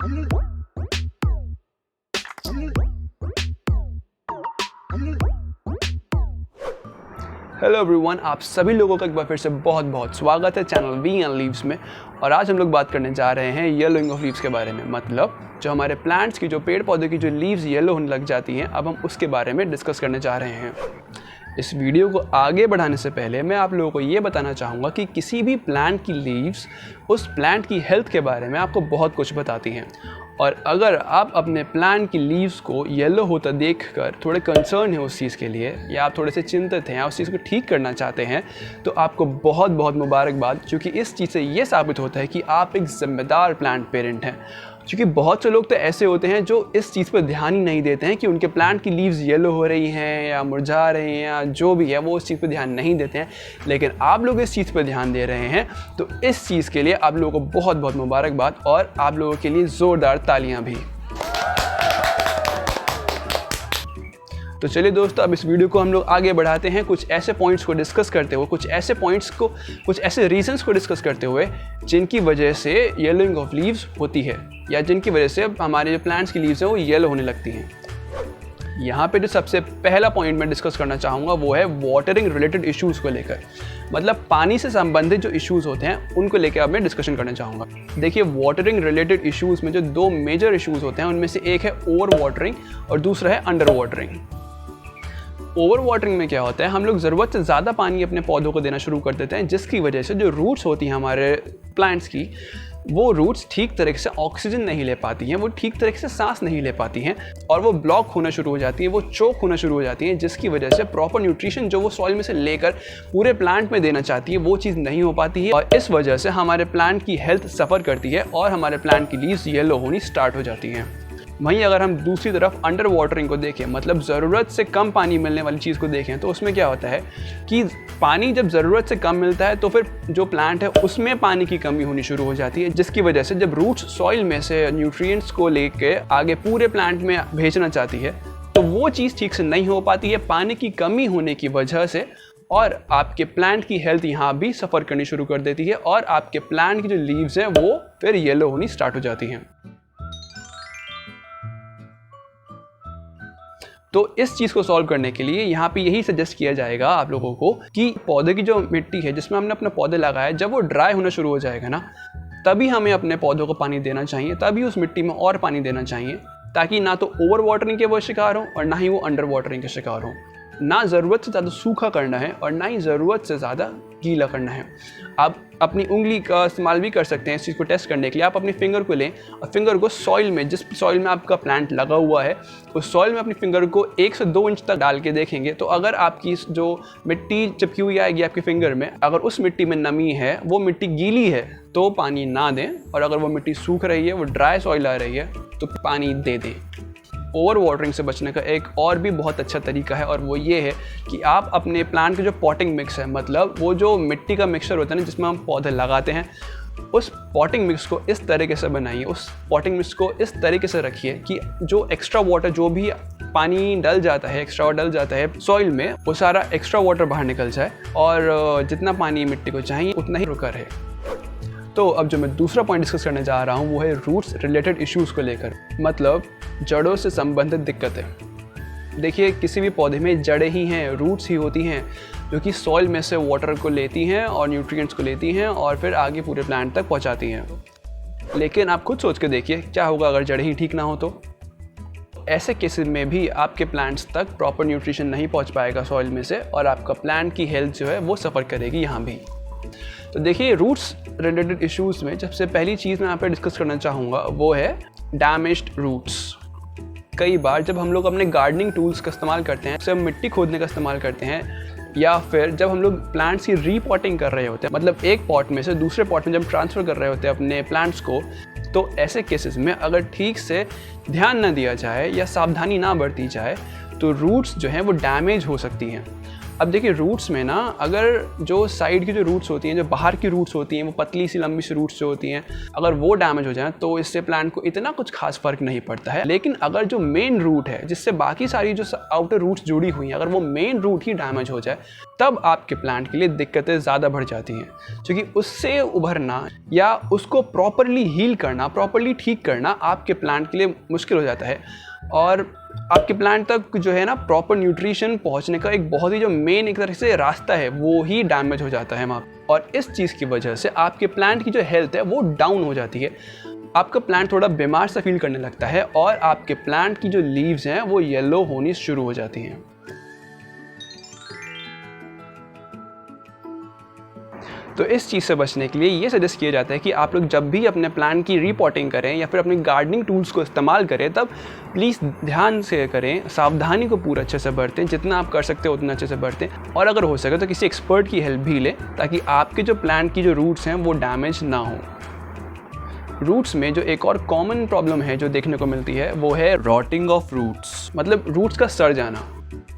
Hello everyone, आप सभी लोगों का एक बार फिर से बहुत बहुत स्वागत है चैनल वी एंड लीव्स में। और आज हम लोग बात करने जा रहे हैं येलोइंग ऑफ लीव्स के बारे में। मतलब जो हमारे प्लांट्स की, जो पेड़ पौधे की जो लीव्स येलो होने लग जाती हैं, अब हम उसके बारे में डिस्कस करने जा रहे हैं। इस वीडियो को आगे बढ़ाने से पहले मैं आप लोगों को ये बताना चाहूँगा कि किसी भी प्लांट की लीव्स उस प्लांट की हेल्थ के बारे में आपको बहुत कुछ बताती हैं। और अगर आप अपने प्लांट की लीव्स को येलो होता देखकर थोड़े कंसर्न है उस चीज़ के लिए, या आप थोड़े से चिंतित हैं या उस चीज़ को ठीक करना चाहते हैं, तो आपको बहुत बहुत मुबारकबाद, क्योंकि इस चीज़ से ये साबित होता है कि आप एक जिम्मेदार प्लांट पेरेंट हैं। क्योंकि बहुत से लोग तो ऐसे होते हैं जो इस चीज़ पर ध्यान ही नहीं देते हैं कि उनके प्लांट की लीव्स येलो हो रही हैं या मुरझा रही हैं या जो भी है, वो उस चीज़ पर ध्यान नहीं देते हैं। लेकिन आप लोग इस चीज़ पर ध्यान दे रहे हैं, तो इस चीज़ के लिए आप लोगों को बहुत बहुत मुबारकबाद, और आप लोगों के लिए ज़ोरदार तालियां भी। तो चलिए दोस्तों, अब इस वीडियो को हम लोग आगे बढ़ाते हैं, कुछ ऐसे पॉइंट्स को डिस्कस करते हुए, कुछ ऐसे रीजंस को डिस्कस करते हुए जिनकी वजह से येलोइंग ऑफ लीव्स होती है, या जिनकी वजह से हमारे जो प्लांट्स की लीव्स हैं वो येलो होने लगती हैं। यहाँ पे जो सबसे पहला पॉइंट मैं डिस्कस करना चाहूँगा वो है वाटरिंग रिलेटेड इश्यूज़ को लेकर। मतलब पानी से संबंधित जो इश्यूज़ होते हैं उनको लेकर अब मैं डिस्कशन करना चाहूँगा। देखिए, वाटरिंग रिलेटेड इश्यूज़ में जो दो मेजर इश्यूज़ होते हैं उनमें से एक है ओवर वाटरिंग और दूसरा है अंडर वाटरिंग। ओवर वाटरिंग में क्या होता है, हम लोग ज़रूरत से ज़्यादा पानी अपने पौधों को देना शुरू कर देते हैं, जिसकी वजह से जो रूट्स होती हैं हमारे प्लांट्स की, वो रूट्स ठीक तरीके से ऑक्सीजन नहीं ले पाती हैं, वो ठीक तरीके से सांस नहीं ले पाती हैं, और वो ब्लॉक होना शुरू हो जाती हैं, वो चोक होना शुरू हो जाती हैं, जिसकी वजह से प्रॉपर न्यूट्रिशन जो वो सॉइल में से लेकर पूरे प्लांट में देना चाहती है, वो चीज़ नहीं हो पाती है, और इस वजह से हमारे प्लांट की हेल्थ सफ़र करती है और हमारे प्लांट की लीव्स येलो होनी स्टार्ट हो जाती हैं। वहीं अगर हम दूसरी तरफ अंडर वाटरिंग को देखें, मतलब ज़रूरत से कम पानी मिलने वाली चीज़ को देखें, तो उसमें क्या होता है कि पानी जब ज़रूरत से कम मिलता है तो फिर जो प्लांट है उसमें पानी की कमी होनी शुरू हो जाती है, जिसकी वजह से जब रूट्स सॉइल में से न्यूट्रिएंट्स को लेके आगे पूरे प्लांट में भेजना चाहती है, तो वो चीज़ ठीक से नहीं हो पाती है पानी की कमी होने की वजह से, और आपके प्लांट की हेल्थ यहाँ भी सफ़र करनी शुरू कर देती है, और आपके प्लांट की जो लीव्स हैं वो फिर येलो होनी स्टार्ट हो जाती हैं। तो इस चीज़ को सॉल्व करने के लिए यहाँ पे यही सजेस्ट किया जाएगा आप लोगों को कि पौधे की जो मिट्टी है जिसमें हमने अपने पौधे लगाए, जब वो ड्राई होना शुरू हो जाएगा ना, तभी हमें अपने पौधों को पानी देना चाहिए, तभी उस मिट्टी में और पानी देना चाहिए, ताकि ना तो ओवर वाटरिंग के वो शिकार हो और ना ही वो अंडर वाटरिंग के शिकार हो। ना ज़रूरत से ज़्यादा सूखा करना है और ना ही ज़रूरत से ज़्यादा गीला करना है। आप अपनी उंगली का इस्तेमाल भी कर सकते हैं इस चीज़ को टेस्ट करने के लिए। आप अपनी फिंगर को लें और फिंगर को सॉइल में, जिस सॉइल में आपका प्लांट लगा हुआ है, उस सॉइल में अपनी फिंगर को 1 से 2 इंच तक डाल के देखेंगे, तो अगर आपकी जो मिट्टी चिपकी हुई आएगी आपके फिंगर में, अगर उस मिट्टी में नमी है, वो मिट्टी गीली है, तो पानी ना दें, और अगर वो मिट्टी सूख रही है, वो ड्राई सॉइल आ रही है, तो पानी दे दें। ओवर वाटरिंग से बचने का एक और भी बहुत अच्छा तरीका है, और वो ये है कि आप अपने प्लांट के जो पॉटिंग मिक्स है, मतलब वो जो मिट्टी का मिक्सचर होता है ना जिसमें हम पौधे लगाते हैं, उस पॉटिंग मिक्स को इस तरीके से बनाइए, उस पॉटिंग मिक्स को इस तरीके से रखिए कि जो एक्स्ट्रा वाटर, जो भी पानी डल जाता है, एक्स्ट्रा वाटर डल जाता है सॉइल में, वो सारा एक्स्ट्रा वाटर बाहर निकल जाए, और जितना पानी मिट्टी को चाहिए उतना ही रुका रहे। तो अब जो मैं दूसरा पॉइंट डिस्कस करने जा रहा हूँ वो है रूट्स रिलेटेड इश्यूज़ को लेकर, मतलब जड़ों से संबंधित दिक्कतें। देखिए, किसी भी पौधे में जड़ें ही हैं, रूट्स ही होती हैं, जो कि सॉइल में से वाटर को लेती हैं और न्यूट्रिएंट्स को लेती हैं और फिर आगे पूरे प्लांट तक पहुँचाती हैं। लेकिन आप खुद सोच के देखिए, क्या होगा अगर जड़ें ही ठीक ना हो तो? ऐसे केसेस में भी आपके प्लांट्स तक प्रॉपर न्यूट्रिशन नहीं पहुँच पाएगा सॉइल में से, और आपका प्लांट की हेल्थ जो है वो सफ़र करेगी यहाँ भी। तो देखिए, रूट्स रिलेटेड इश्यूज़ में सबसे पहली चीज़ मैं यहाँ पे डिस्कस करना चाहूँगा वो है डैमेज्ड रूट्स। कई बार जब हम लोग अपने गार्डनिंग टूल्स का इस्तेमाल करते हैं, जब मिट्टी खोदने का इस्तेमाल करते हैं, या फिर जब हम लोग प्लांट्स की रीपॉटिंग कर रहे होते हैं, मतलब एक पॉट में से दूसरे पॉट में जब ट्रांसफ़र कर रहे होते हैं अपने प्लांट्स को, तो ऐसे केसेस में अगर ठीक से ध्यान ना दिया जाए या सावधानी ना बरती जाए, तो रूट्स जो हैं वो डैमेज हो सकती हैं। अब देखिए रूट्स में ना, अगर जो साइड की जो रूट्स होती हैं, जो बाहर की रूट्स होती हैं, वो पतली सी लंबी सी रूट्स जो होती हैं, अगर वो डैमेज हो जाए तो इससे प्लांट को इतना कुछ खास फर्क नहीं पड़ता है। लेकिन अगर जो मेन रूट है जिससे बाकी सारी जो आउटर रूट्स जुड़ी हुई हैं, अगर वो मेन रूट ही डैमेज हो जाए तब आपके प्लांट के लिए दिक्कतें ज़्यादा बढ़ जाती हैं, क्योंकि उससे उभरना या उसको प्रॉपरली हील करना, प्रॉपरली ठीक करना आपके प्लांट के लिए मुश्किल हो जाता है। और आपके प्लांट तक जो है ना प्रॉपर न्यूट्रिशन पहुंचने का एक बहुत ही जो मेन एक तरह से रास्ता है वो ही डैमेज हो जाता है वहाँ। और इस चीज़ की वजह से आपके प्लांट की जो हेल्थ है वो डाउन हो जाती है। आपका प्लांट थोड़ा बीमार सा फील करने लगता है और आपके प्लांट की जो लीव्स हैं वो येलो होनी शुरू हो जाती हैं। तो इस चीज़ से बचने के लिए ये सजेस्ट किया जाता है कि आप लोग जब भी अपने प्लांट की रीपॉटिंग करें या फिर अपनी गार्डनिंग टूल्स को इस्तेमाल करें तब प्लीज़ ध्यान से करें, सावधानी को पूरा अच्छे से बरतें, जितना आप कर सकते हो उतना अच्छे से बरतें, और अगर हो सके तो किसी एक्सपर्ट की हेल्प भी लें ताकि आपके जो प्लांट की जो रूट्स हैं वो डैमेज ना हो। रूट्स में जो एक और कॉमन प्रॉब्लम है जो देखने को मिलती है वो है रॉटिंग ऑफ रूट्स, मतलब रूट्स का सड़ जाना।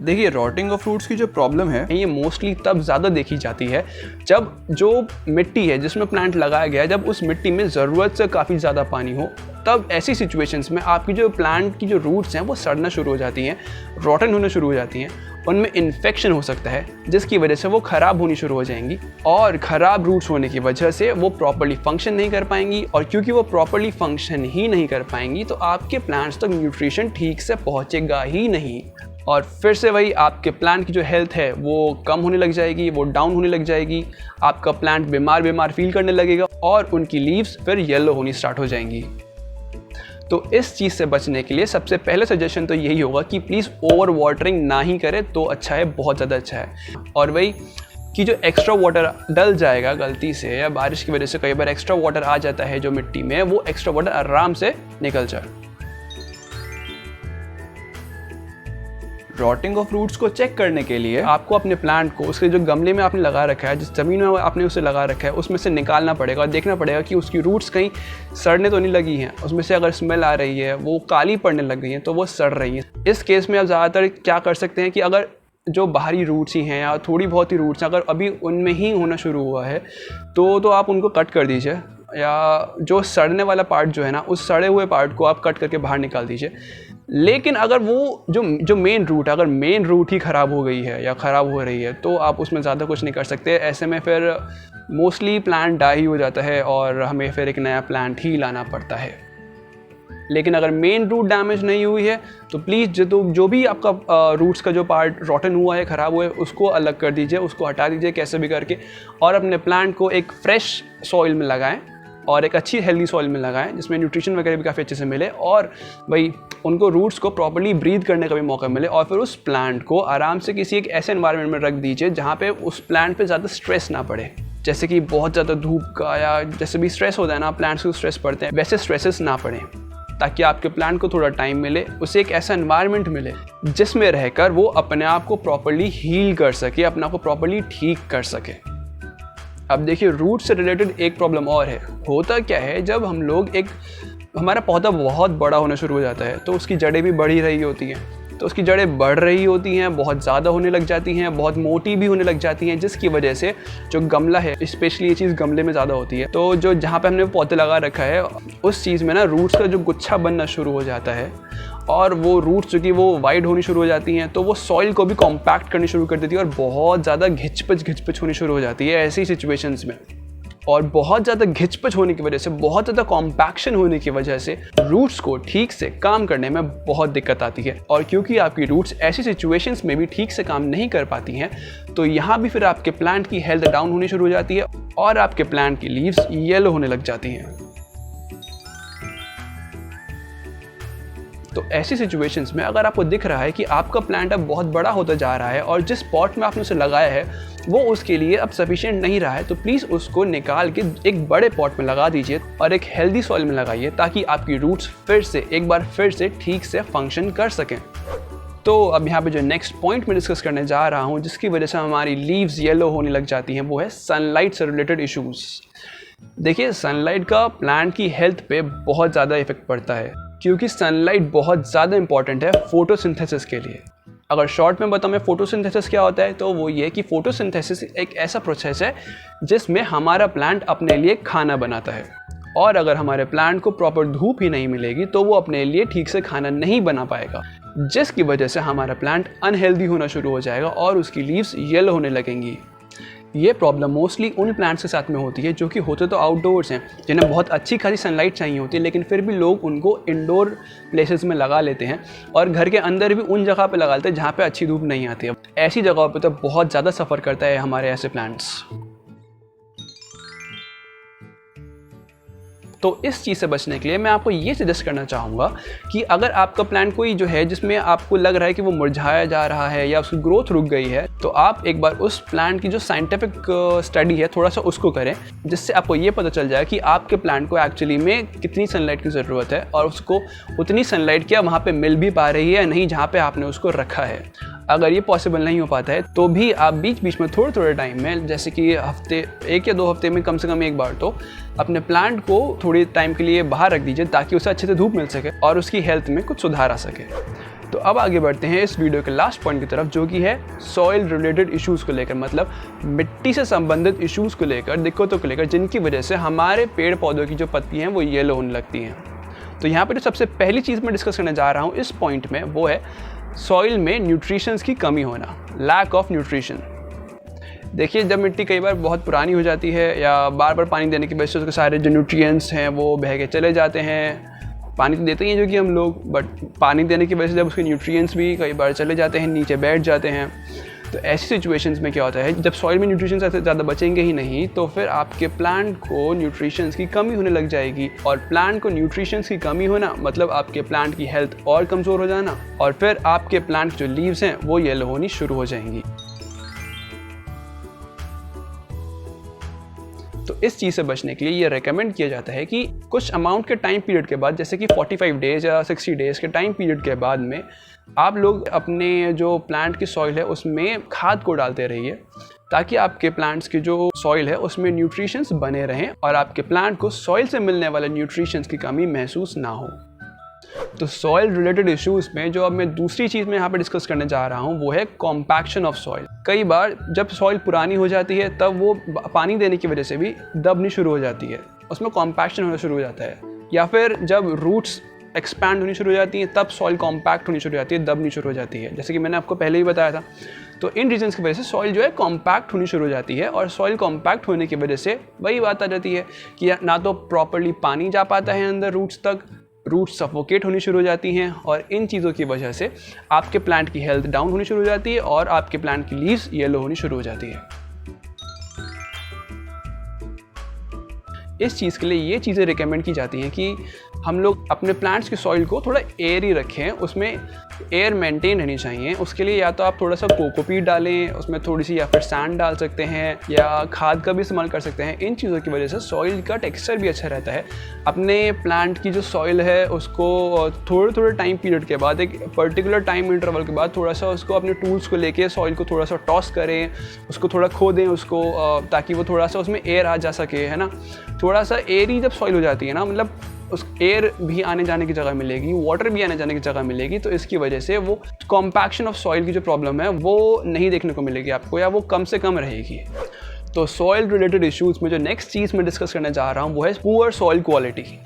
देखिए रॉटिंग ऑफ फ्रूट्स की जो प्रॉब्लम है ये मोस्टली तब ज़्यादा देखी जाती है जब जो मिट्टी है जिसमें प्लांट लगाया गया है, जब उस मिट्टी में ज़रूरत से काफ़ी ज़्यादा पानी हो, तब ऐसी सिचुएशंस में आपकी जो प्लांट की जो रूट्स हैं वो सड़ना शुरू हो जाती हैं, रॉटन होना शुरू हो जाती हैं, उनमें इन्फेक्शन हो सकता है जिसकी वजह से वो ख़राब होनी शुरू हो जाएंगी। और ख़राब रूट्स होने की वजह से वो प्रॉपर्ली फंक्शन नहीं कर पाएंगी, और क्योंकि वो प्रॉपर्ली फंक्शन ही नहीं कर पाएंगी तो आपके प्लांट्स तक न्यूट्रिशन ठीक से पहुँचेगा ही नहीं, और फिर से वही आपके प्लांट की जो हेल्थ है वो कम होने लग जाएगी, वो डाउन होने लग जाएगी, आपका प्लांट बीमार फील करने लगेगा और उनकी लीव्स फिर येलो होनी स्टार्ट हो जाएंगी। तो इस चीज़ से बचने के लिए सबसे पहले सजेशन तो यही होगा कि प्लीज़ ओवर वाटरिंग ना ही करें तो अच्छा है, बहुत ज़्यादा अच्छा है। और वही कि जो एक्स्ट्रा वाटर डल जाएगा गलती से या बारिश की वजह से कई बार एक्स्ट्रा वाटर आ जाता है जो मिट्टी में, वो एक्स्ट्रा वाटर आराम से निकल जाए। रॉटिंग ऑफ रूट्स को चेक करने के लिए आपको अपने प्लांट को उसके जो गमले में आपने लगा रखा है, जिस ज़मीन में आपने उसे लगा रखा है, उसमें से निकालना पड़ेगा और देखना पड़ेगा कि उसकी रूट्स कहीं सड़ने तो नहीं लगी हैं। उसमें से अगर स्मेल आ रही है, वो काली पड़ने लग गई हैं, तो वो सड़ रही हैं। इस केस में आप ज़्यादातर क्या कर सकते हैं कि अगर जो बाहरी रूट्स ही हैं या थोड़ी बहुत ही रूट्स हैं अगर अभी उनमें ही होना शुरू हुआ है तो आप उनको कट कर दीजिए, या जो सड़ने वाला पार्ट जो है ना उस सड़े हुए पार्ट को आप कट करके बाहर निकाल दीजिए। लेकिन अगर वो जो मेन रूट, अगर मेन रूट ही ख़राब हो गई है या ख़राब हो रही है तो आप उसमें ज़्यादा कुछ नहीं कर सकते। ऐसे में फिर मोस्टली प्लांट डाई हो जाता है और हमें फिर एक नया प्लांट ही लाना पड़ता है। लेकिन अगर मेन रूट डैमेज नहीं हुई है तो प्लीज़ जो भी आपका रूट्स का जो पार्ट रॉटन हुआ है, ख़राब हुआ है, उसको अलग कर दीजिए, उसको हटा दीजिए कैसे भी करके, और अपने प्लांट को एक फ्रेश सॉइल में लगाएं और एक अच्छी हेल्दी सॉइल में लगाएं जिसमें न्यूट्रिशन वगैरह भी काफ़ी अच्छे से मिले और भाई उनको रूट्स को प्रॉपर्ली ब्रीथ करने का भी मौका मिले। और फिर उस प्लांट को आराम से किसी एक ऐसे एनवायरनमेंट में रख दीजिए जहाँ पे उस प्लांट पे ज़्यादा स्ट्रेस ना पड़े, जैसे कि बहुत ज़्यादा धूप का या जैसे भी स्ट्रेस होता है ना, प्लांट्स को स्ट्रेस पड़ते हैं, वैसे स्ट्रेसेस ना पड़े, ताकि आपके प्लांट को थोड़ा टाइम मिले, उसे एक ऐसा एनवायरनमेंट मिले जिसमें रहकर वो अपने आप को प्रॉपर्ली हील कर सके, अपने आप को प्रॉपर्ली ठीक कर सके। अब देखिए रूट से रिलेटेड एक प्रॉब्लम और है। होता क्या है, जब हम लोग हमारा पौधा बहुत बड़ा होना शुरू हो जाता है तो उसकी जड़ें भी बढ़ ही रही होती हैं, तो उसकी जड़ें बढ़ रही होती हैं, बहुत ज़्यादा होने लग जाती हैं, बहुत मोटी भी होने लग जाती हैं, जिसकी वजह से जो गमला है, स्पेशली ये चीज़ गमले में ज़्यादा होती है, तो जो जहाँ पे हमने पौधे लगा रखा है उस चीज़ में ना रूट्स का जो गुच्छा बनना शुरू हो जाता है और वो रूट्स जो कि वो वाइड होनी शुरू हो जाती हैं तो वो सॉइल को भी कॉम्पैक्ट करनी शुरू कर देती है और बहुत ज़्यादा घिचपिच होनी शुरू हो जाती है ऐसी सिचुएशंस में। और बहुत ज़्यादा घिचपिच होने की वजह से, बहुत ज़्यादा कॉम्पैक्शन होने की वजह से रूट्स को ठीक से काम करने में बहुत दिक्कत आती है। और क्योंकि आपकी रूट्स ऐसी सिचुएशंस में भी ठीक से काम नहीं कर पाती हैं तो यहाँ भी फिर आपके प्लांट की हेल्थ डाउन होनी शुरू हो जाती है और आपके प्लांट की लीव्स येलो होने लग जाती हैं। तो ऐसी सिचुएशंस में अगर आपको दिख रहा है कि आपका प्लांट अब बहुत बड़ा होता जा रहा है और जिस पॉट में आपने उसे लगाया है वो उसके लिए अब सफिशिएंट नहीं रहा है, तो प्लीज़ उसको निकाल के एक बड़े पॉट में लगा दीजिए और एक हेल्दी सॉइल में लगाइए ताकि आपकी रूट्स एक बार फिर से ठीक से फंक्शन कर सकें। तो अब यहाँ पे जो नेक्स्ट पॉइंट मैं डिस्कस करने जा रहा हूँ जिसकी वजह से हमारी लीव्स येलो होने लग जाती हैं, वो है सनलाइट से रिलेटेड इशूज़। देखिए सनलाइट का प्लांट की हेल्थ पे बहुत ज़्यादा इफेक्ट पड़ता है क्योंकि सनलाइट बहुत ज़्यादा इंपॉर्टेंट है फोटोसिंथेसिस के लिए। अगर शॉर्ट में बताऊँ मैं फोटोसिंथेसिस क्या होता है, तो वो ये कि फोटोसिंथेसिस एक ऐसा प्रोसेस है जिसमें हमारा प्लांट अपने लिए खाना बनाता है, और अगर हमारे प्लांट को प्रॉपर धूप ही नहीं मिलेगी तो वो अपने लिए ठीक से खाना नहीं बना पाएगा, जिसकी वजह से हमारा प्लांट अनहेल्दी होना शुरू हो जाएगा और उसकी लीव्स येलो होने लगेंगी। ये प्रॉब्लम मोस्टली उन प्लांट्स के साथ में होती है जो कि होते तो आउटडोर्स हैं, जिन्हें बहुत अच्छी खासी सनलाइट चाहिए होती है, लेकिन फिर भी लोग उनको इंडोर प्लेसेस में लगा लेते हैं और घर के अंदर भी उन जगह पे लगा लेते हैं जहाँ पे अच्छी धूप नहीं आती है। ऐसी जगहों पे तो बहुत ज़्यादा सफ़र करता है हमारे ऐसे प्लांट्स। तो इस चीज़ से बचने के लिए मैं आपको ये सजेस्ट करना चाहूँगा कि अगर आपका प्लांट कोई जो है जिसमें आपको लग रहा है कि वो मुरझाया जा रहा है या उसकी ग्रोथ रुक गई है, तो आप एक बार उस प्लांट की जो साइंटिफिक स्टडी है थोड़ा सा उसको करें, जिससे आपको ये पता चल जाए कि आपके प्लांट को एक्चुअली में कितनी सनलाइट की ज़रूरत है और उसको उतनी सनलाइट क्या वहाँ पर मिल भी पा रही है या नहीं जहाँ पर आपने उसको रखा है। अगर ये पॉसिबल नहीं हो पाता है तो भी आप बीच बीच में थोड़े थोड़े टाइम में, जैसे कि हफ्ते 1 या 2 हफ्ते में कम से कम एक बार तो अपने प्लांट को थोड़ी टाइम के लिए बाहर रख दीजिए, ताकि उसे अच्छे से धूप मिल सके और उसकी हेल्थ में कुछ सुधार आ सके। तो अब आगे बढ़ते हैं इस वीडियो के लास्ट पॉइंट की तरफ, जो कि है सॉइल रिलेटेड इश्यूज़ को लेकर, मतलब मिट्टी से संबंधित इश्यूज़ को लेकर, दिक्कतों को लेकर, जिनकी वजह से हमारे पेड़ पौधों की जो पत्ती हैं वो येलो होने लगती हैं। तो यहाँ पर जो सबसे पहली चीज़ मैं डिस्कस करने जा रहा हूँ इस पॉइंट में, वो है सॉइल में न्यूट्रिशंस की कमी होना, लैक ऑफ न्यूट्रिशन। देखिए, जब मिट्टी कई बार बहुत पुरानी हो जाती है या बार बार पानी देने की वजह से उसके सारे जो न्यूट्रिएंट्स हैं वो बह के चले जाते हैं। पानी तो देते ही हैं जो कि हम लोग, बट पानी देने की वजह से जब उसके न्यूट्रिएंट्स भी कई बार चले जाते हैं, नीचे बैठ जाते हैं। तो ऐसी सिचुएशंस में क्या होता है, जब सॉइल में न्यूट्रिशंस ऐसे ज़्यादा बचेंगे ही नहीं तो फिर आपके प्लांट को न्यूट्रिशंस की कमी होने लग जाएगी, और प्लांट को न्यूट्रिशंस की कमी होना मतलब आपके प्लांट की हेल्थ और कमज़ोर हो जाना, और फिर आपके प्लांट की जो लीव्स हैं वो येलो होनी शुरू हो जाएंगी। तो इस चीज़ से बचने के लिए ये रेकमेंड किया जाता है कि कुछ अमाउंट के टाइम पीरियड के बाद, जैसे कि 45 डेज़ या 60 डेज़ के टाइम पीरियड के बाद में आप लोग अपने जो प्लांट की सॉइल है उसमें खाद को डालते रहिए, ताकि आपके प्लांट्स की जो सॉइल है उसमें न्यूट्रिशंस बने रहें और आपके प्लांट को सॉइल से मिलने वाले न्यूट्रिशंस की कमी महसूस ना हो। तो सॉइल रिलेटेड इश्यूज़ में जो अब मैं दूसरी चीज़ में यहाँ पे डिस्कस करने जा रहा हूँ वो है कॉम्पैक्शन ऑफ सॉइल। कई बार जब सॉइल पुरानी हो जाती है तब वो पानी देने की वजह से भी दबनी शुरू हो जाती है, उसमें कॉम्पैक्शन होना शुरू हो जाता है, या फिर जब रूट्स एक्सपैंड होनी शुरू हो जाती हैं तब सॉइल कॉम्पैक्ट होनी शुरू हो जाती है, दबनी शुरू हो जाती है, जैसे कि मैंने आपको पहले ही बताया था। तो इन रीजंस की वजह से सॉइल जो है कॉम्पैक्ट होनी शुरू हो जाती है, और सॉइल कॉम्पैक्ट होने की वजह से वही बात आ जाती है कि ना तो प्रॉपर्ली पानी जा पाता है अंदर रूट्स तक, रूट्स सफोकेट होनी शुरू हो जाती हैं, और इन चीज़ों की वजह से आपके प्लांट की हेल्थ डाउन होनी शुरू हो जाती है और आपके प्लांट की लीव्स येलो होनी शुरू हो जाती है। इस चीज़ के लिए ये चीज़ें रिकमेंड की जाती हैं कि हम लोग अपने प्लांट्स की सॉइल को थोड़ा एयरी रखें, उसमें एयर मेंटेन रहनी चाहिए। उसके लिए या तो आप थोड़ा सा कोकोपीट डालें, उसमें थोड़ी सी या फिर सैंड डाल सकते हैं, या खाद का भी इस्तेमाल कर सकते हैं। इन चीज़ों की वजह से सॉइल का टेक्सचर भी अच्छा रहता है। अपने प्लांट की जो सॉइल है उसको थोड़े थोड़े टाइम पीरियड के बाद, एक पर्टिकुलर टाइम इंटरवल के बाद थोड़ा सा उसको अपने टूल्स को लेके सॉइल को थोड़ा सा टॉस करें, उसको थोड़ा खोदें उसको, ताकि वो थोड़ा सा उसमें एयर आ जा सके, है ना। थोड़ा सा एयरी जब सॉइल हो जाती है ना, मतलब उस एयर भी आने जाने की जगह मिलेगी, वाटर भी आने जाने की जगह मिलेगी, तो इसकी वजह से वो कॉम्पैक्शन ऑफ सॉइल की जो प्रॉब्लम है वो नहीं देखने को मिलेगी आपको, या वो कम से कम रहेगी। तो सॉइल रिलेटेड इश्यूज़ में जो नेक्स्ट चीज़ मैं डिस्कस करने जा रहा हूँ वो है पुअर सॉइल क्वालिटी।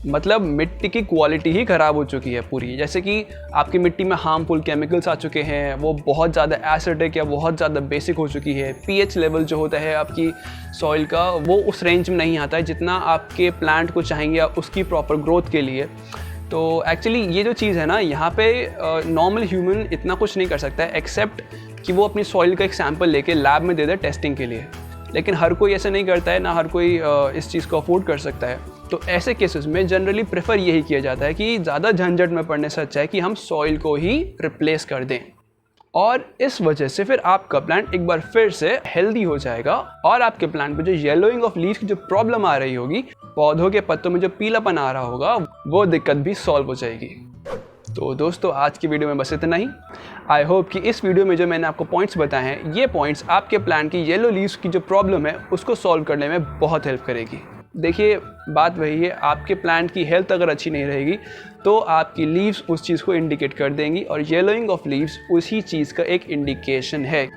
मतलब मिट्टी की क्वालिटी ही ख़राब हो चुकी है पूरी। जैसे कि आपकी मिट्टी में हार्मफुल केमिकल्स आ चुके हैं, वो बहुत ज़्यादा एसिडिक या बहुत ज़्यादा बेसिक हो चुकी है। पीएच लेवल जो होता है आपकी सॉइल का वो उस रेंज में नहीं आता है जितना आपके प्लांट को चाहिए उसकी प्रॉपर ग्रोथ के लिए। तो एक्चुअली ये जो चीज़ है ना, यहाँ पे नॉर्मल ह्यूमन इतना कुछ नहीं कर सकता है, एक्सेप्ट कि वो अपनी सॉइल का एक सैंपल लेके लैब में दे दे टेस्टिंग के लिए। लेकिन हर कोई ऐसे नहीं करता है, ना हर कोई इस चीज़ को अफोर्ड कर सकता है। तो ऐसे केसेस में जनरली प्रेफर यही किया जाता है कि ज़्यादा झंझट में पड़ने से अच्छा है कि हम सॉइल को ही रिप्लेस कर दें, और इस वजह से फिर आपका प्लांट एक बार फिर से हेल्दी हो जाएगा, और आपके प्लांट पे जो येलोइंग ऑफ लीव्स की जो प्रॉब्लम आ रही होगी, पौधों के पत्तों में जो पीलापन आ रहा होगा, वो दिक्कत भी सॉल्व हो जाएगी। तो दोस्तों, आज की वीडियो में बस इतना ही। आई होप कि इस वीडियो में जो मैंने आपको पॉइंट्स बताए हैं, ये पॉइंट्स आपके प्लांट की येलो लीव्स की जो प्रॉब्लम है उसको सॉल्व करने में बहुत हेल्प करेगी। देखिए बात वही है, आपके प्लांट की हेल्थ अगर अच्छी नहीं रहेगी तो आपकी लीव्स उस चीज़ को इंडिकेट कर देंगी, और येलोइंग ऑफ लीव्स उसी चीज़ का एक इंडिकेशन है।